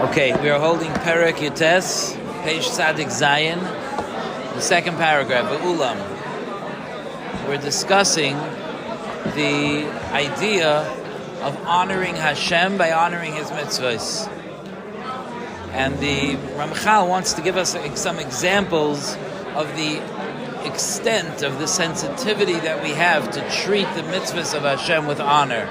Okay, we are holding Perek Yutes, page Tzadik Zayin, the second paragraph, Ulam. We're discussing the idea of honoring Hashem by honoring His mitzvahs. And the Ramchal wants to give us some examples of the extent of the sensitivity that we have to treat the mitzvahs of Hashem with honor.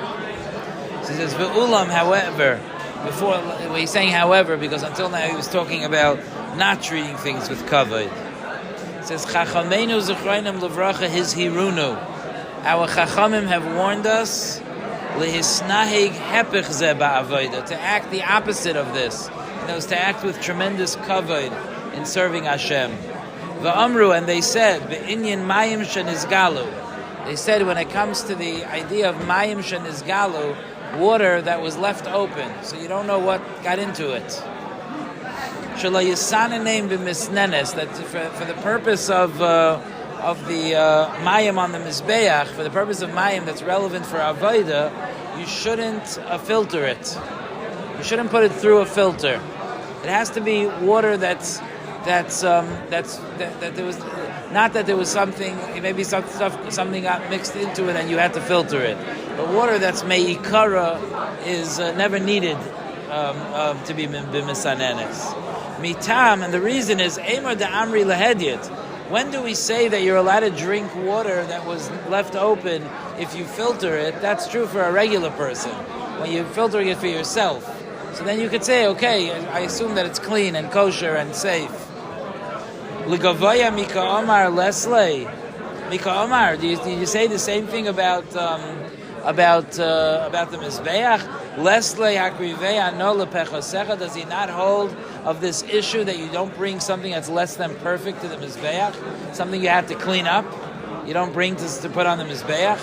So he says, Ulam, however, before he's saying however, because until now he was talking about not treating things with kavod. It says, Chachamenu zechroinam levracha hizhirunu. Our Chachamim have warned us lehisnahig hepech ze ba'avoda, to act the opposite of this. That was to act with tremendous kavod in serving Hashem. Va'amru, and they said, Be'inyan mayim shenizgalu. They said when it comes to the idea of mayim shenizgalu, water that was left open, so you don't know what got into it. Shelo yisanenem b'misnenes, that for the purpose of the mayim on the mizbeach, for the purpose of mayim that's relevant for avoda, you shouldn't filter it. You shouldn't put it through a filter. It has to be water that there was not that there was something, maybe something got mixed into it and you had to filter it. But water that's me'ikara is never needed to be b'misanenes. Mitam, and the reason is Emer de Amri lehedyet. When do we say that you're allowed to drink water that was left open if you filter it? That's true for a regular person. When you're filtering it for yourself. So then you could say, okay, I assume that it's clean and kosher and safe. L'gavaya mika omar lesley. Mika omar, do you say the same thing about the mizbeach? Lesley hakrivei no lepechosecha. Does he not hold of this issue that you don't bring something that's less than perfect to the mizbeach? Something you have to clean up? You don't bring to put on the mizbeach?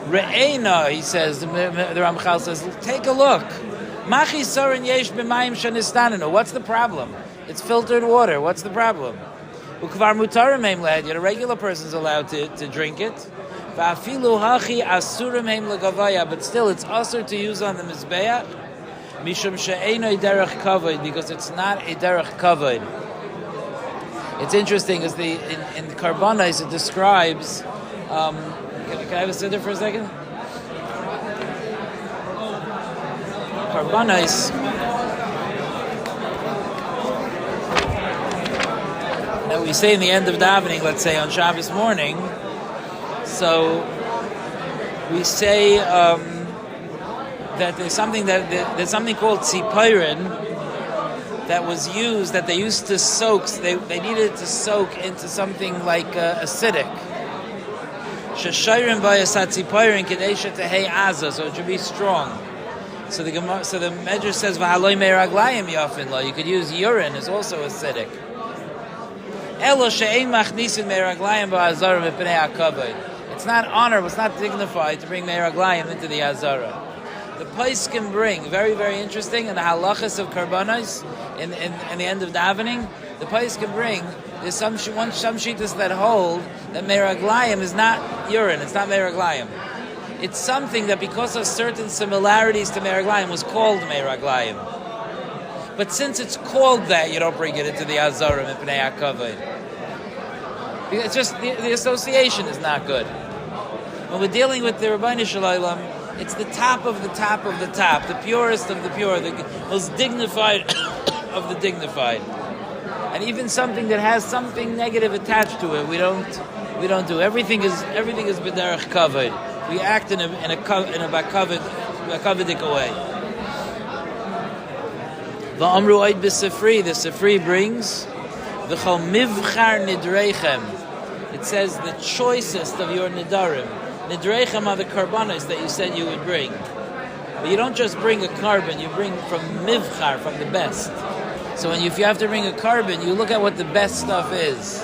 Re'ena, he says, the Ramchal says, take a look. Machi sorin yesh b'mayim shenistanenu. What's the problem? It's filtered water. What's the problem? Ukvar mutarim heim lehedyet. A regular person's allowed to drink it. Va'afilu hachi asurim heim legavaya. But still, it's usher to use on the mizbeach. Mishum she'enoi derech kavod, because it's not a derech kavod. It's interesting, because in the Karbanos it describes. Can I have a siddur for a second? Karbanos. That we say in the end of davening, let's say on Shabbos morning. So we say that there's something called tzipirin that was used, that they used to soak. They needed to soak into something like acidic. Sheshayrim v'yasat tzipirin kadesha tehei aza, so it should be strong. So the Medrash says v'haloi me'raglayim yafin lo. You could use urine, is also acidic. Elo she'ein machnisin me'raglayim ba'azara v'pnei hakavod. It's not honor, it's not dignified to bring me'raglayim into the azara. The place can bring, very, very interesting, in the halachas of karbanos, in the end of davening, the place can bring, there's some shittas that hold that me'raglayim is not urine, it's not me'raglayim. It's something that because of certain similarities to me'raglayim was called me'raglayim. But since it's called that, you don't bring it into the azara mipnei hakavod. It's just, the association is not good. When we're dealing with the Rabbeinu Shalom, it's the top of the top of the top, the purest of the pure, the most dignified of the dignified. And even something that has something negative attached to it, we don't do. Everything is b'derech kavod. We act in a kavodic way. Va'amru oid b'sefri. The Sefri brings v'chol mivchar nidreichem. It says the choicest of your nidarim. Nidreichem are the karbanos that you said you would bring. But you don't just bring a carbon, you bring from mivchar, from the best. So if you have to bring a carbon, you look at what the best stuff is.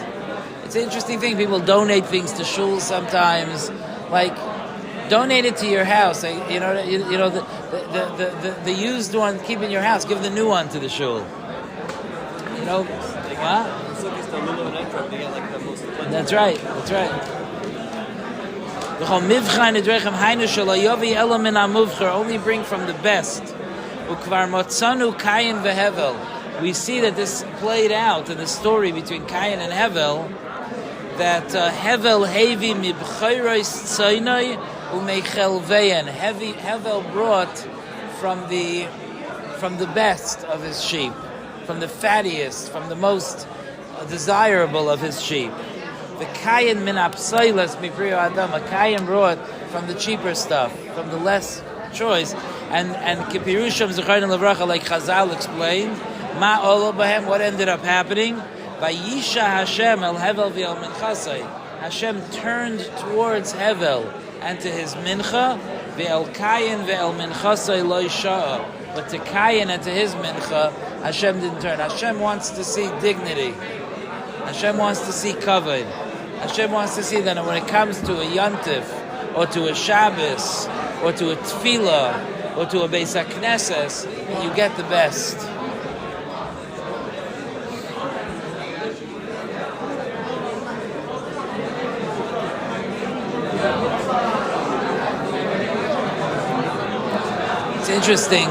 It's an interesting thing. People donate things to shul sometimes, like donate it to your house. The used one keep in your house. Give the new one to the shul. What? That's right. Only bring from the best. Ukvar motzanu Kayin veHevel. We see that this played out in the story between Kayin and Hevel, that Hevel hevi mibchayros tzaynai umeichel veyan. Hevel brought from the best of his sheep, from the fattiest, from the most desirable of his sheep. The Kayin min apsailas mibriyo adam. A Kayin brought from the cheaper stuff, from the less choice. And Kipirusham Zecharnim Levracha, like Chazal explained, Ma olo bahem, what ended up happening? Vayisha Hashem el Hevel v'el minchasai. Hashem turned towards Hevel and to his mincha, v'el Kayin v'el minchasai lo yisha'a. But to Kayin and to his mincha, Hashem didn't turn. Hashem wants to see dignity. Hashem wants to see kavod. Hashem wants to see that when it comes to a yantif, or to a Shabbos, or to a tefillah, or to a Beis HaKnesses, you get the best. It's interesting.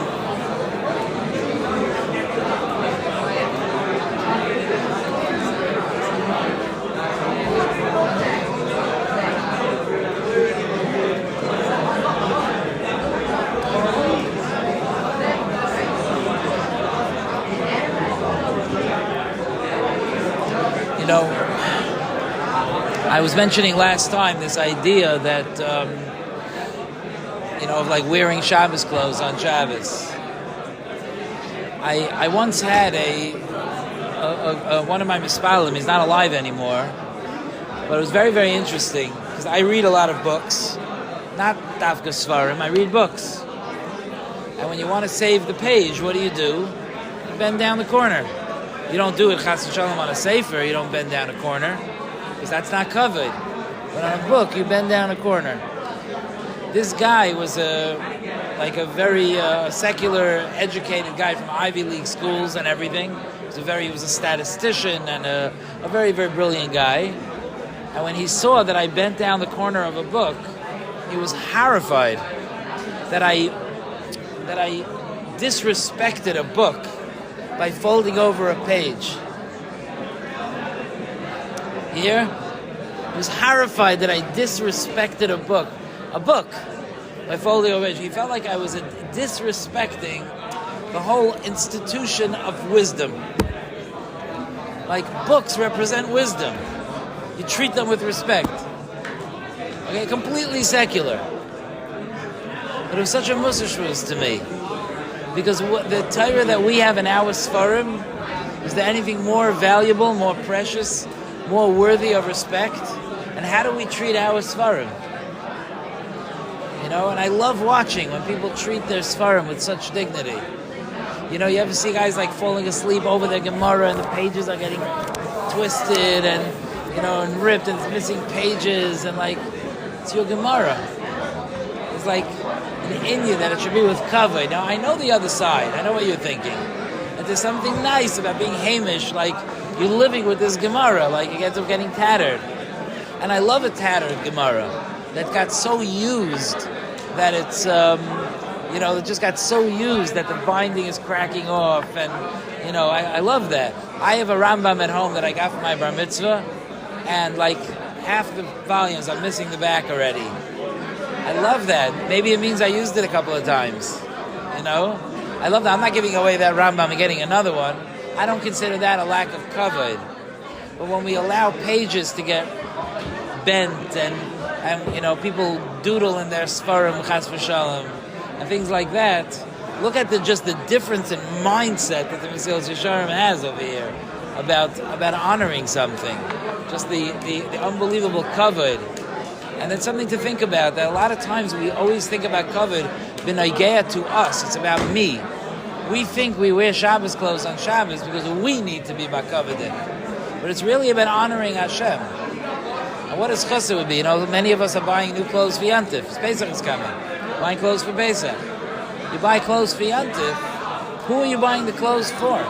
You know, I was mentioning last time this idea that, of like wearing Shabbos clothes on Shabbos. I once had one of my mispalim, he's not alive anymore, but it was very, very interesting, because I read a lot of books, not Dafka Svarim, I read books. And when you want to save the page, what do? You bend down the corner. You don't do it chas v'shalom on a sefer, you don't bend down a corner, because that's not covered. But on a book, you bend down a corner. This guy was a very secular, educated guy from Ivy League schools and everything. He was a statistician and a very, very brilliant guy. And when he saw that I bent down the corner of a book, he was horrified that I disrespected a book by folding over a page. Here, he was horrified that I disrespected a book, by folding over a page. He felt like I was disrespecting the whole institution of wisdom. Like, books represent wisdom. You treat them with respect. Okay, completely secular. But it was such a musar shvuz to me. Because the Torah that we have in our Sfarim, is there anything more valuable, more precious, more worthy of respect? And how do we treat our Sfarim? And I love watching when people treat their Sfarim with such dignity. You ever see guys like falling asleep over their Gemara and the pages are getting twisted and ripped and it's missing pages and it's your Gemara. It's like an India that it should be with cover. Now I know the other side. I know what you're thinking. That there's something nice about being Hamish, like you're living with this Gemara, like it ends up getting tattered. And I love a tattered Gemara that got so used that it's, it just got so used that the binding is cracking off. And, I love that. I have a Rambam at home that I got for my bar mitzvah, and half the volumes, I'm missing the back already. I love that. Maybe it means I used it a couple of times. I love that. I'm not giving away that Rambam and getting another one. I don't consider that a lack of kavod. But when we allow pages to get bent and people doodle in their Sfarim, chas v'shalom, and things like that, look at just the difference in mindset that the Mesilas Yesharim has over here about honoring something. Just the unbelievable kavod. And it's something to think about, that a lot of times we always think about kavod b'nogea to us. It's about me. We think we wear Shabbos clothes on Shabbos because we need to be b'kavodim. But it's really about honoring Hashem. And what his chesed would be? Many of us are buying new clothes for Yantif. Pesach is coming. Buying clothes for Pesach. You buy clothes for Yantif. Who are you buying the clothes for?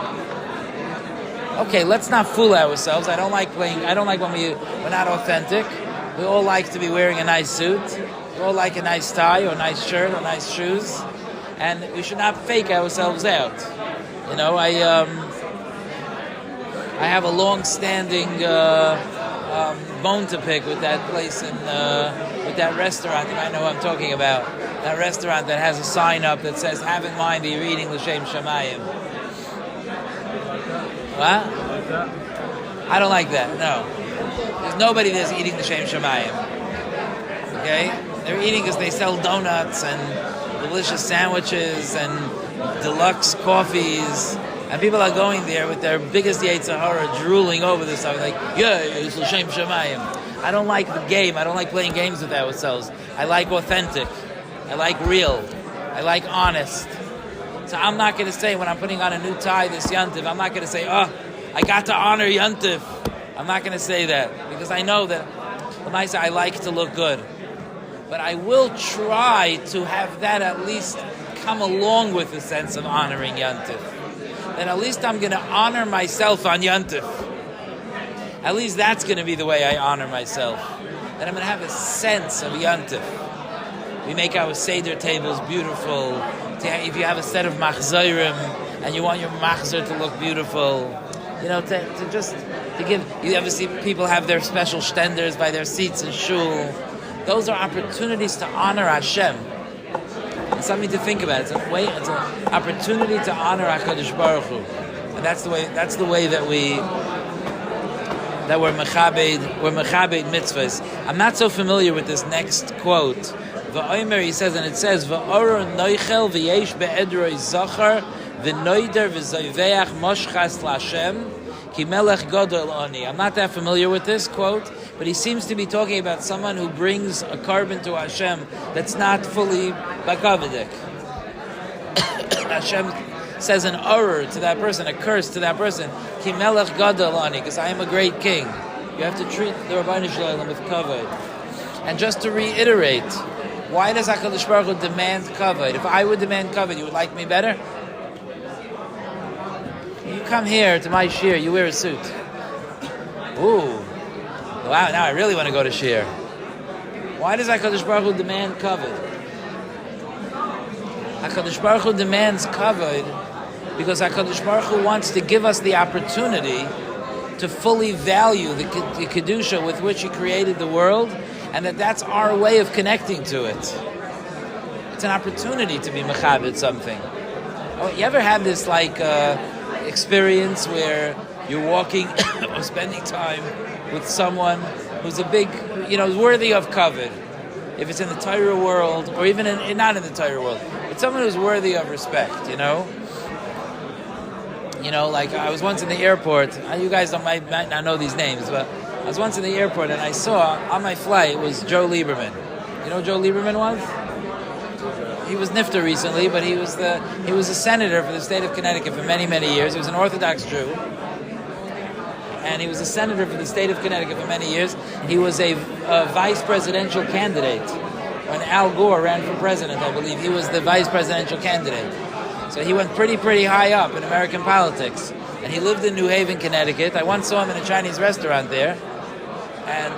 Okay, let's not fool ourselves. I don't like when we're not authentic. We all like to be wearing a nice suit. We all like a nice tie or a nice shirt or nice shoes. and we should not fake ourselves out. You know, I have a long-standing bone to pick with that place with that restaurant. You might know what I'm talking about. That restaurant that has a sign up that says, "Have in mind that you're eating l'shem shamayim." What? I don't like that. No, there's nobody that's eating l'shem shamayim. Okay, they're eating because they sell donuts and delicious sandwiches and deluxe coffees. And people are going there with their biggest Yetzer Hara drooling over this stuff. Like, yeah, it's l'shem shamayim. I don't like the game. I don't like playing games with ourselves. I like authentic. I like real. I like honest. So I'm not going to say when I'm putting on a new tie this Yontif, I'm not going to say, oh, I got to honor Yontif. I'm not going to say that because I know that I like to look good. But I will try to have that at least come along with the sense of honoring Yontif. Then at least I'm going to honor myself on Yontif. At least that's going to be the way I honor myself. Then I'm going to have a sense of Yontif. We make our Seder tables beautiful. If you have a set of machzorim and you want your machzor to look beautiful, you know, to give. You ever see people have their special shtenders by their seats in shul? Those are opportunities to honor Hashem. It's something to think about. It's an opportunity to honor HaKadosh Baruch Hu, and that's the way that we're mechabed mitzvahs. I'm not so familiar with this next quote. V'omer, he says, and it says, V'oror noichel v'yesh be'edroi zachar v'noider v'zoiveach moshchas l'Hashem ki melech godol oni. I'm not that familiar with this quote, but he seems to be talking about someone who brings a carbon to Hashem that's not fully bakavidik. Hashem says an oror to that person, a curse to that person, ki melech gadol ani, because I am a great king. You have to treat the Rabbi Sonnenschein with kavod. And just to reiterate, why does HaKadosh Baruch Hu demand kavod? If I would demand kavod, you would like me better? You come here to my shir, you wear a suit. Ooh. Wow, now I really want to go to shir. Why does HaKadosh Baruch Hu demand kavod? HaKadosh Baruch Hu demands kavod because HaKadosh Baruch Hu wants to give us the opportunity to fully value the Kedusha with which He created the world, and that's our way of connecting to it. It's an opportunity to be mechabed something. Oh, you ever have this experience where you're walking or spending time with someone who's a big, worthy of kavod? If it's in the Torah world, or even not in the Torah world, but someone who's worthy of respect, like I was once in the airport. You guys might not know these names, but I was once in the airport and I saw on my flight was Joe Lieberman. You know who Joe Lieberman was? He was nifter recently, but he was a senator for the state of Connecticut for many, many years. He was an Orthodox Jew. And he was a senator for the state of Connecticut for many years. He was a vice presidential candidate. When Al Gore ran for president, I believe, he was the vice presidential candidate. So he went pretty high up in American politics. And he lived in New Haven, Connecticut. I once saw him in a Chinese restaurant there. And,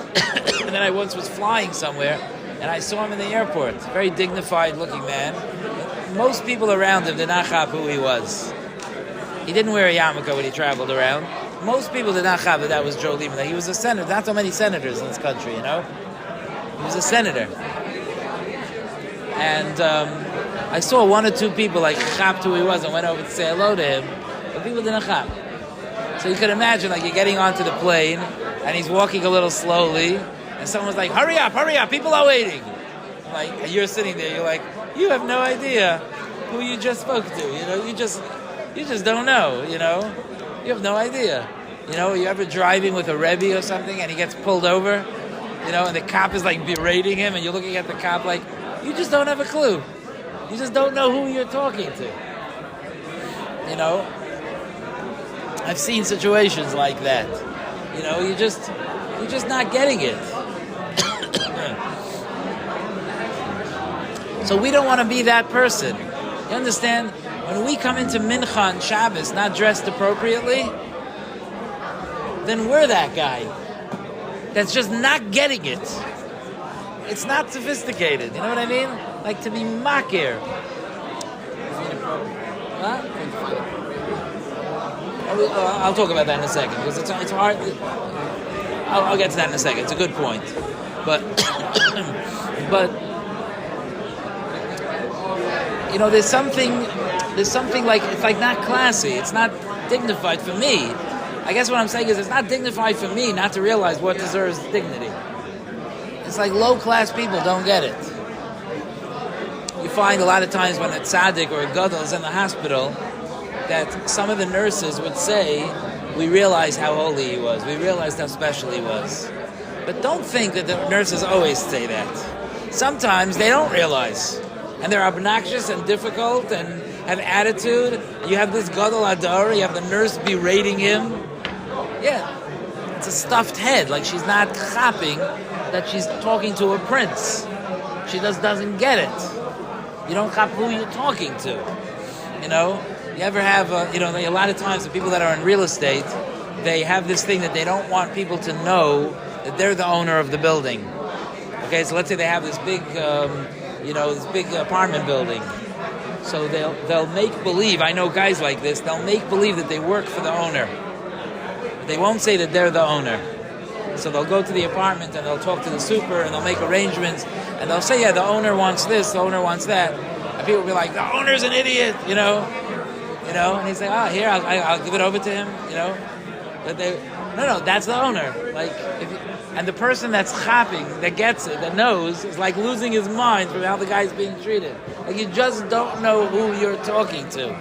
and then I once was flying somewhere, and I saw him in the airport. Very dignified looking man. Most people around him did not have who he was. He didn't wear a yarmulke when he traveled around. Most people did not have that was Joe Lieberman. He was a senator. Not so many senators in this country, He was a senator. And I saw one or two people chapped who he was and went over to say hello to him. But people didn't chap. So you could imagine you're getting onto the plane and he's walking a little slowly and someone's like, hurry up, people are waiting. And you're sitting there, you're like, you have no idea who you just spoke to. You just don't know, You have no idea. You ever driving with a Rebbe or something and he gets pulled over, and the cop is berating him and you're looking at the cop you just don't have a clue. You just don't know who you're talking to. I've seen situations like that. You're just not getting it. So we don't want to be that person. You understand? When we come into Mincha and Shabbos not dressed appropriately, then we're that guy that's just not getting it. It's not sophisticated. You know what I mean? To be makir. Huh? I'll talk about that in a second because it's hard. I'll get to that in a second. It's a good point, but but there's something like it's like not classy. It's not dignified for me. I guess what I'm saying is it's not dignified for me not to realize what deserves dignity. It's like low-class people don't get it. You find a lot of times when a tzaddik or a gadol is in the hospital that some of the nurses would say, we realized how holy he was. We realized how special he was. But don't think that the nurses always say that. Sometimes they don't realize. And they're obnoxious and difficult and have attitude. You have this gadol adar, you have the nurse berating him. Yeah, it's a stuffed head. Like she's not chapping that she's talking to a prince. She doesn't get it. You don't chap who you're talking to. You ever have, a lot of times the people that are in real estate, they have this thing that they don't want people to know that they're the owner of the building. Okay, so let's say they have this big, this big apartment building. So they'll make believe, I know guys like this, they'll make believe that they work for the owner. They won't say that they're the owner. So they'll go to the apartment and they'll talk to the super and they'll make arrangements and they'll say, yeah, the owner wants this, the owner wants that. And people will be like, the owner's an idiot, and he's like, here, I'll give it over to him, But no, that's the owner. Like, and the person that's chapping, that gets it, that knows, is like losing his mind from how the guy's being treated. Like, you just don't know who you're talking to.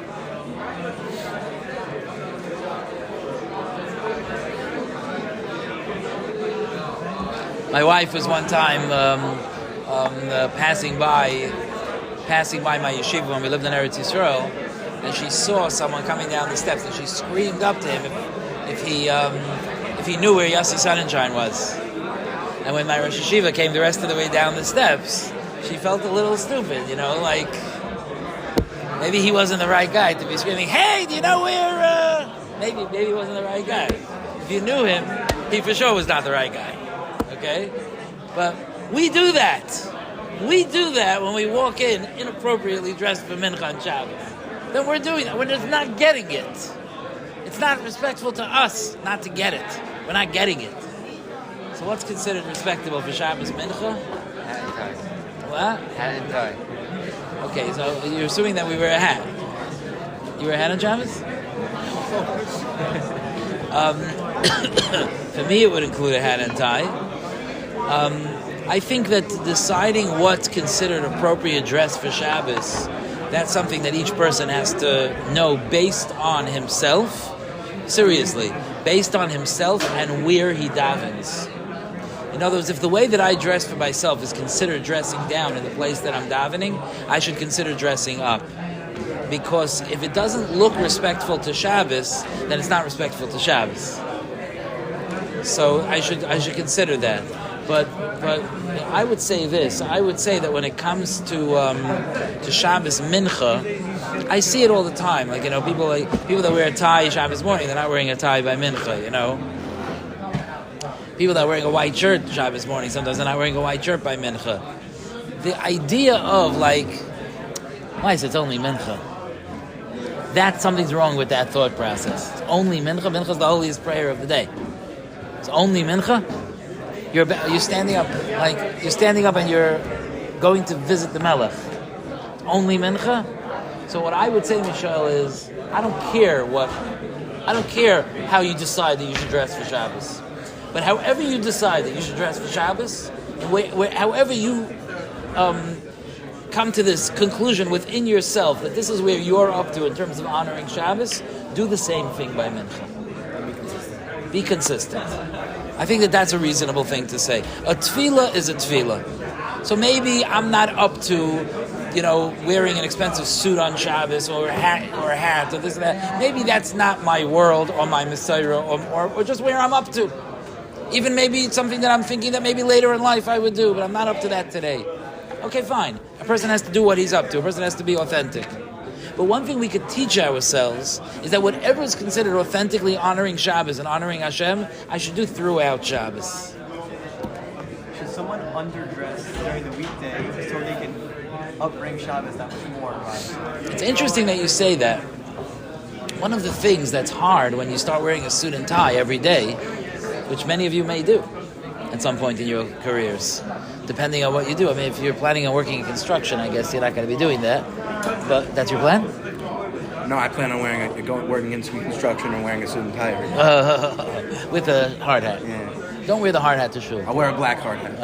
My wife was one time passing by my yeshiva when we lived in Eretz Yisrael, and she saw someone coming down the steps, and she screamed up to him if he knew where Rabbi Sonnenschein was. And when my Rosh Yeshiva came the rest of the way down the steps, she felt a little stupid, like maybe he wasn't the right guy to be screaming, "Hey, do you know where?" Maybe he wasn't the right guy. If you knew him, he for sure was not the right guy. Okay, but we do that. We do that when we walk in inappropriately dressed for Mincha and Shabbos. Then we're doing that. We're just not getting it. It's not respectful to us not to get it. We're not getting it. So what's considered respectable for Shabbos Mincha? Hat and tie. What? Hat and tie. Okay, so you're assuming that we wear a hat. You wear a hat on Shabbos? For me, it would include a hat and tie. I think that deciding what's considered appropriate dress for Shabbos, that's something that each person has to know based on himself. Seriously, based on himself and where he davens. In other words, if the way that I dress for myself is considered dressing down in the place that I'm davening, I should consider dressing up. Because if it doesn't look respectful to Shabbos, then it's not respectful to Shabbos. So I should consider that. But I would say this. I would say that when it comes to Shabbos Mincha, I see it all the time. Like, people that wear a tie Shabbos morning, they're not wearing a tie by Mincha. People that are wearing a white shirt Shabbos morning, sometimes they're not wearing a white shirt by Mincha. The idea of why is it only Mincha? That something's wrong with that thought process. It's only Mincha. Mincha is the holiest prayer of the day. It's only Mincha. You're standing up, and you're going to visit the Melech. Only Mincha. So what I would say, Michelle, is I don't care how you decide that you should dress for Shabbos. But however you decide that you should dress for Shabbos, however you come to this conclusion within yourself that this is where you're up to in terms of honoring Shabbos, do the same thing by Mincha. Be consistent. I think that that's a reasonable thing to say. A tefillah is a tefillah. So maybe I'm not up to, wearing an expensive suit on Shabbos or a hat or this and that. Maybe that's not my world or my Messiah or just where I'm up to. Even maybe it's something that I'm thinking that maybe later in life I would do, but I'm not up to that today. Okay, fine. A person has to do what he's up to. A person has to be authentic. But one thing we could teach ourselves is that whatever is considered authentically honoring Shabbos and honoring Hashem, I should do throughout Shabbos. Should someone underdress during the weekday so they can upbring Shabbos that much more. It's interesting that you say that. One of the things that's hard when you start wearing a suit and tie every day, which many of you may do at some point in your careers, depending on what you do. I mean, if you're planning on working in construction, I guess you're not going to be doing that. But that's your plan? No, I plan on working in construction and wearing a suit and tie every day. With a hard hat. Yeah. Don't wear the hard hat to shul. I wear a black hard hat.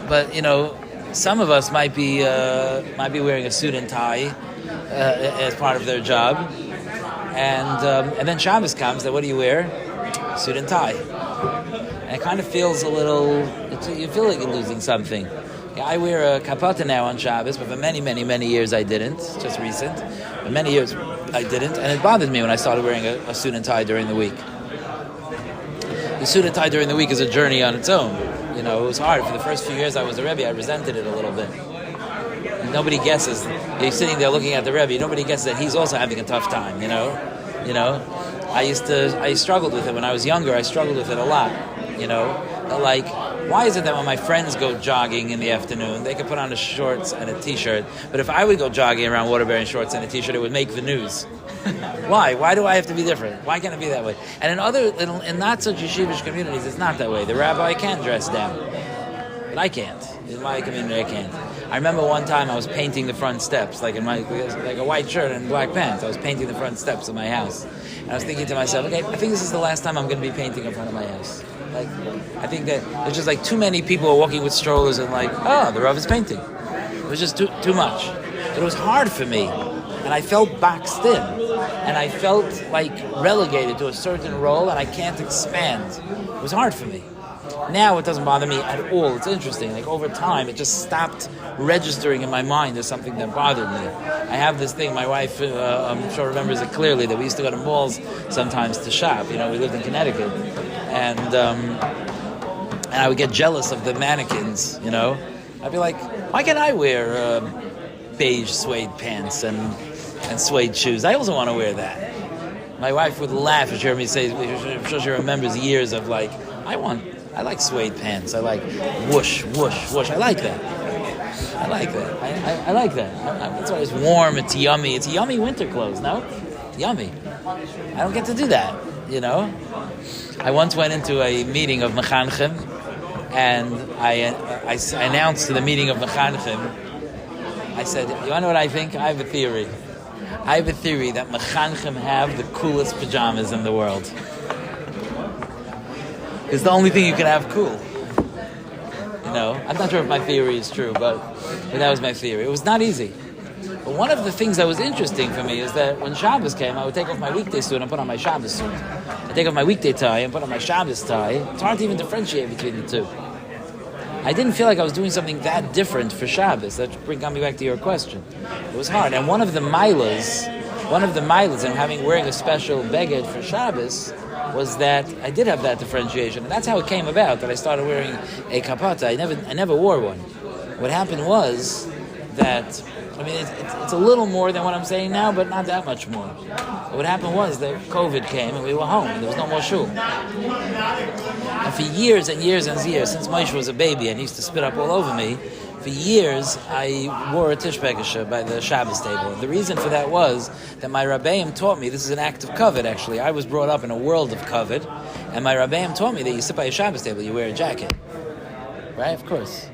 But some of us might be wearing a suit and tie as part of their job, and then Shabbos comes. Then what do you wear? Suit and tie. And it kind of feels a little. You feel like you're losing something. Yeah, I wear a kapata now on Shabbos, but for many, many, many years I didn't. It's just recent. For many years I didn't, and it bothered me when I started wearing a suit and tie during the week. The suit and tie during the week is a journey on its own. It was hard. For the first few years I was a Rebbe, I resented it a little bit. And nobody guesses. You're sitting there looking at the Rebbe. Nobody guesses that he's also having a tough time. I struggled with it when I was younger. I struggled with it a lot. Like, why is it that when my friends go jogging in the afternoon, they could put on a shorts and a t-shirt, but if I would go jogging around Waterbury in shorts and a t-shirt, it would make the news? Why? Why do I have to be different? Why can't it be that way? And in not such yeshivish communities, it's not that way. The rabbi can dress down, but I can't. In my community, I can't. I remember one time I was painting the front steps, like a white shirt and black pants. I was painting the front steps of my house, and I was thinking to myself, okay, I think this is the last time I'm going to be painting in front of my house. Like, I think that there's just like too many people are walking with strollers and like, the Rav is painting. It was just too much. But it was hard for me, and I felt boxed in, and I felt like relegated to a certain role, and I can't expand. It was hard for me. Now it doesn't bother me at all. It's interesting. Like over time, it just stopped registering in my mind as something that bothered me. I have this thing. My wife, I'm sure remembers it clearly, that we used to go to malls sometimes to shop. We lived in Connecticut, and I would get jealous of the mannequins. I'd be like, why can't I wear beige suede pants and suede shoes? I also want to wear that. My wife would laugh if she heard me say. I'm sure she remembers years of like, I like suede pants. I like whoosh, whoosh, whoosh. I like that. I like that. That's why it's warm. It's yummy. It's yummy winter clothes. No, it's yummy. I don't get to do that. I once went into a meeting of mechanchim, and I announced to the meeting of mechanchim. I said, "You want to know what I think? I have a theory. I have a theory that mechanchim have the coolest pajamas in the world. It's the only thing you can have cool. I'm not sure if my theory is true, but that was my theory. It was not easy. But one of the things that was interesting for me is that when Shabbos came, I would take off my weekday suit and put on my Shabbos suit. I'd take off my weekday tie and put on my Shabbos tie. It's hard to even differentiate between the two. I didn't feel like I was doing something that different for Shabbos. That got me back to your question. It was hard. And one of the milas in wearing a special beged for Shabbos was that I did have that differentiation. And that's how it came about, that I started wearing a kapata. I never wore one. What happened was that, it's a little more than what I'm saying now, but not that much more. But what happened was that COVID came and we were home and there was no more shul. And for years and years and years, since Moshe was a baby and he used to spit up all over me, for years I wore a tishbekisha by the Shabbos table. And the reason for that was that my Rabbeim taught me, this is an act of kavod actually, I was brought up in a world of kavod, and my Rabbeim taught me that you sit by a Shabbos table, you wear a jacket. Right? Of course.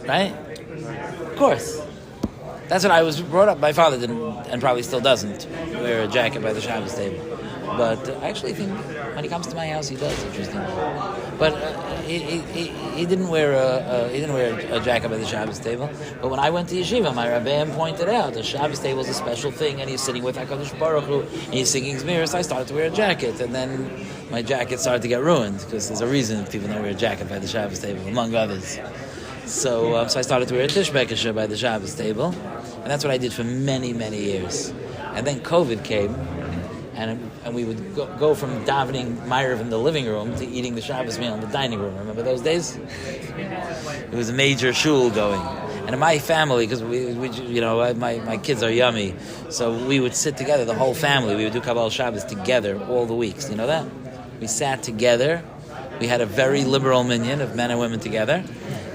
Right? Of course. That's what I was brought up. My father didn't, and probably still doesn't, wear a jacket by the Shabbos table. But I actually think when he comes to my house, he does. Interesting. But he didn't wear a jacket by the Shabbos table. But when I went to yeshiva, my Rabbeim pointed out the Shabbos table is a special thing, and he's sitting with Hakadosh Baruch Hu, and he's singing Zmiris. So I started to wear a jacket, and then my jacket started to get ruined because there's a reason people don't wear a jacket by the Shabbos table, among others. So I started to wear a tishbekisha by the Shabbos table, and that's what I did for many, many years. And then COVID came, and we would go from davening Ma'ariv in the living room to eating the Shabbos meal in the dining room. Remember those days? It was a major shul going. And in my family, because my kids are yummy, so we would sit together, the whole family. We would do Kabbalah Shabbos together all the weeks. You know that? We sat together. We had a very liberal minyan of men and women together.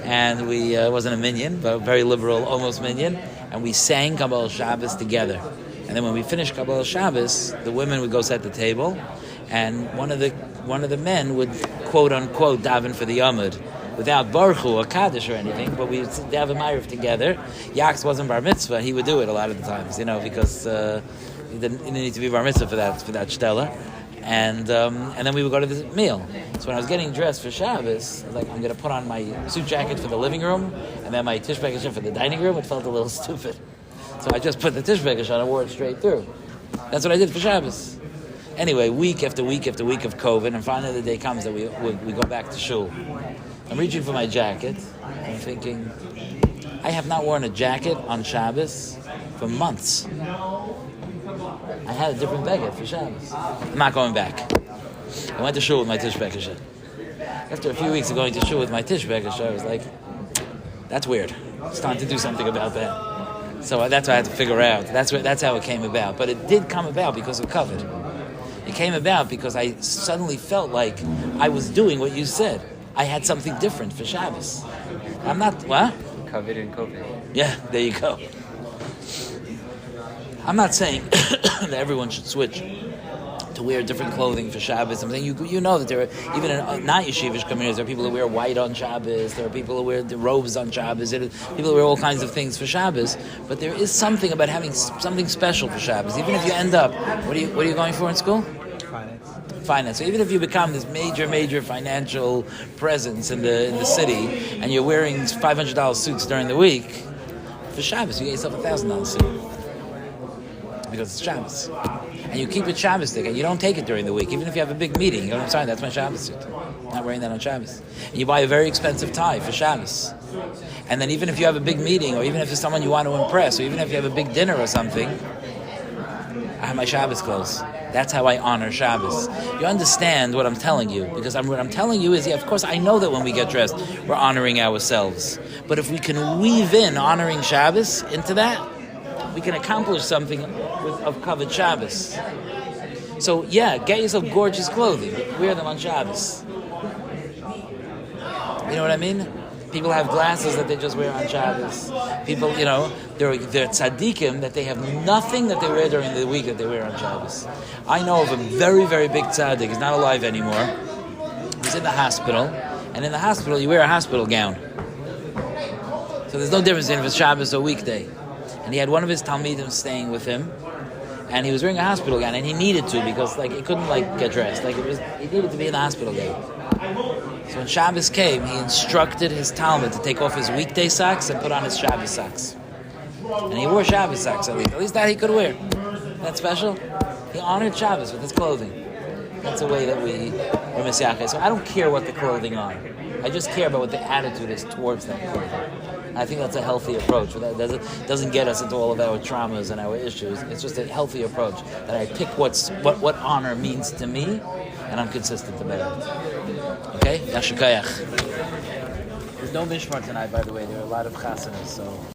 and we wasn't a minyan, but a very liberal, almost minyan, and we sang Kabbalah Shabbos together. And then when we finished Kabbalah Shabbos, the women would go set the table, and one of the men would quote unquote daven for the Yamud without Baruch Hu or Kaddish or anything, but we would daven Ma'ariv together. Yaak's wasn't bar mitzvah; he would do it a lot of the times, because he didn't need to be bar mitzvah for that shtela. And then we would go to the meal. So when I was getting dressed for Shabbos, I was like, I'm going to put on my suit jacket for the living room, and then my tishbekish for the dining room. It felt a little stupid. So I just put the tishbekish on and wore it straight through. That's what I did for Shabbos. Anyway, week after week after week of COVID, and finally the day comes that we go back to shul. I'm reaching for my jacket. I'm thinking, I have not worn a jacket on Shabbos for months. I had a different beggar for Shabbos. I'm not going back. I went to shul with my tishbekish. After a few weeks of going to shul with my tishbekish, I was like, that's weird. It's time to do something about that. So that's what I had to figure out. That's how it came about. But it did come about because of COVID. It came about because I suddenly felt like I was doing what you said. I had something different for Shabbos. I'm not, what? COVID and COVID. Yeah, there you go. I'm not saying that everyone should switch to wear different clothing for Shabbos. I'm saying you know that there are, even in not yeshivish communities, there are people who wear white on Shabbos, there are people who wear the robes on Shabbos, there are people who wear all kinds of things for Shabbos, but there is something about having something special for Shabbos. Even if you end up, what are you going for in school? Finance. So even if you become this major financial presence in the city, and you're wearing $500 suits during the week, for Shabbos you get yourself $1,000 suit. Because it's Shabbos. And you keep it Shabbos-tic, and you don't take it during the week, even if you have a big meeting. You know what I'm saying? That's my Shabbos suit. I'm not wearing that on Shabbos. And you buy a very expensive tie for Shabbos. And then even if you have a big meeting, or even if there's someone you want to impress, or even if you have a big dinner or something, I have my Shabbos clothes. That's how I honor Shabbos. You understand what I'm telling you, because what I'm telling you is, of course, I know that when we get dressed, we're honoring ourselves. But if we can weave in honoring Shabbos into that, we can accomplish something of covered Shabbos. So get yourself gorgeous clothing. Wear them on Shabbos. You know what I mean? People have glasses that they just wear on Shabbos. People, they're tzaddikim that they have nothing that they wear during the week that they wear on Shabbos. I know of a very, very big tzaddik. He's not alive anymore. He's in the hospital. And in the hospital, you wear a hospital gown. So there's no difference if it's Shabbos or weekday. And he had one of his talmidim staying with him, and he was wearing a hospital gown, and he needed to because he couldn't get dressed. He needed to be in the hospital gown. So when Shabbos came, he instructed his talmid to take off his weekday socks and put on his Shabbos socks. And he wore Shabbos socks at least. At least that he could wear. That's special. He honored Shabbos with his clothing. That's the way that we're Messiah. So I don't care what the clothing are. I just care about what the attitude is towards that clothing. I think that's a healthy approach. That doesn't get us into all of our traumas and our issues. It's just a healthy approach that I pick what honor means to me, and I'm consistent about it. Okay? Yashikayach. There's no mishmar tonight, by the way. There are a lot of chasanas, so...